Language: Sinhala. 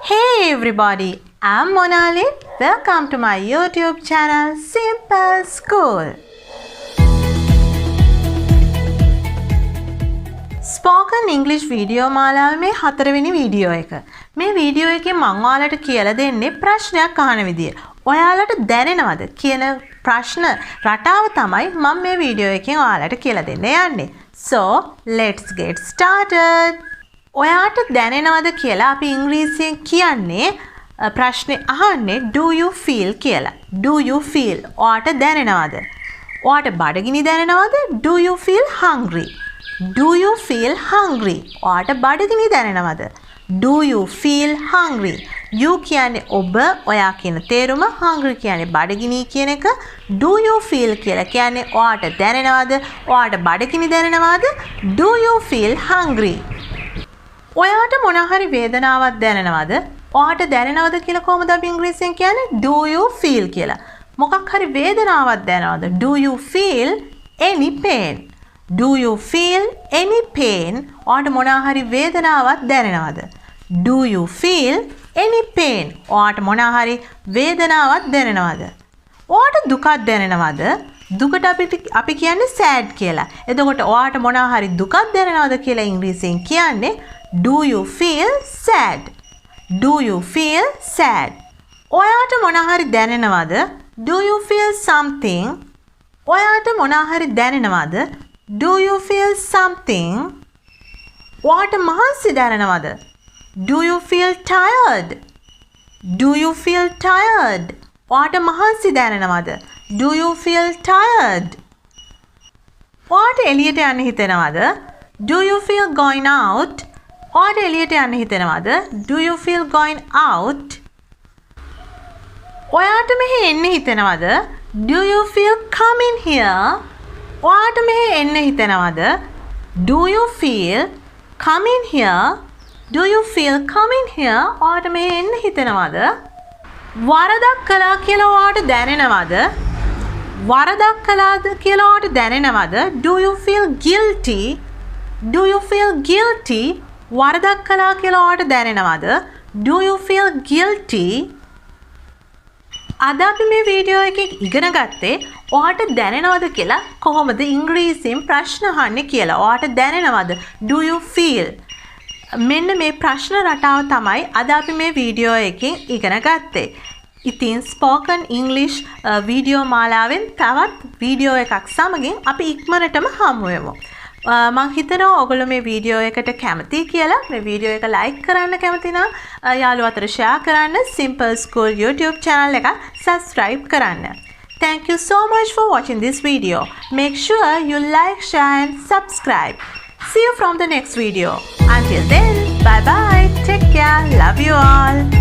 Hey everybody, I'm Monali. Welcome to my YouTube channel Simple School. Spoken English video මාලාවේ මේ 4 වෙනි වීඩියෝ එක. මේ වීඩියෝ එකේ මම ඔයාලට කියලා දෙන්නේ ප්‍රශ්නයක් අහන විදිය. ඔයාලට දැනෙනවද කියන ප්‍රශ්න රටාව තමයි මම මේ වීඩියෝ එකෙන් ඔයාලට කියලා දෙන්න යන්නේ. So, let's get started. ඔයාට දැනෙනවද කියලා අපි ඉංග්‍රීසියෙන් කියන්නේ ප්‍රශ්නේ අහන්නේ do you feel කියලා. Do you feel? ඔයාට දැනෙනවද? ඔයාට බඩගිනි දැනෙනවද? Do you feel hungry? Do you feel hungry? ඔයාට බඩගිනි දැනෙනවද? Do you feel hungry? You කියන්නේ ඔබ, ඔයා කියන තේරුම, hungry කියන්නේ බඩගිනි කියන එක. Do you feel කියලා කියන්නේ ඔයාට දැනෙනවද? ඔයාට බඩගිනි දැනෙනවද? Do you feel hungry? ඔයාට මොන හරි වේදනාවක් දැනෙනවද? ඔයාට දැනෙනවද කියලා කොහොමද අපි ඉංග්‍රීසියෙන් කියන්නේ? Do you feel කියලා. මොකක් හරි වේදනාවක් දැනෙනවද? Do you feel any pain? Do you feel any pain? ඔයාට මොන හරි වේදනාවක් දැනෙනවද? Do you feel any pain? ඔයාට මොන හරි වේදනාවක් දැනෙනවද? ඔයාට දුකක් දැනෙනවද? දුකට අපි කියන්නේ sad කියලා. එතකොට ඔයාට මොන හරි දුකක් දැනෙනවද කියලා ඉංග්‍රීසියෙන් කියන්නේ Do you feel sad? Do you feel sad? ඔයාට මොන හරි දැනෙනවද? Do you feel something? ඔයාට මොන හරි දැනෙනවද? Do you feel something? ඔයාට මහන්සි දැනෙනවද? Do you feel tired? Do you feel tired? ඔයාට මහන්සි දැනෙනවද? Do you feel tired? ඔයාට එළියට යන්න හිතෙනවද? Do you feel going out? ඔයාට එළියට යන්න හිතෙනවද? Do you feel going out? ඔයාට මෙහෙ එන්න හිතෙනවද? Do you feel coming here? ඔයාට මෙහෙ එන්න හිතෙනවද? Do you feel coming here? Do you feel coming here? ඔයාට මෙහෙ එන්න හිතෙනවද? වරදක් කළා කියලා ඔයාට දැනෙනවද? වරදක් කළාද කියලා ඔයාට දැනෙනවද? Do you feel guilty? Do you feel guilty? වරදක් කළා කියලා ඔයාට දැනෙනවද? Do you feel guilty? අද අපි මේ වීඩියෝ එකේ ඉගෙන ගත්තේ ඔයාට දැනෙනවද කියලා කොහොමද ඉංග්‍රීසියෙන් ප්‍රශ්න අහන්නේ කියලා. ඔයාට දැනෙනවද? Do you feel? මෙන්න මේ ප්‍රශ්න රටාව තමයි අද අපි මේ වීඩියෝ එකෙන් ඉගෙන ගත්තේ. ඉතින් spoken English වීඩියෝ මාලාවෙන් තවත් වීඩියෝ එකක් සමගින් අපි ඉක්මනටම හමු වෙමු. මම හිතනවා ඔයගොල්ලෝ මේ වීඩියෝ එකට කැමති කියලා. මේ වීඩියෝ එක ලයික් කරන්න කැමති නම් යාළුවෝ අතර ෂෙයා කරන්න. Simple School YouTube channel එක subscribe කරන්න. Thank you so much for watching this video. Make sure you like, share and subscribe. See you from the next video. Until then, bye bye. Take care. Love you all.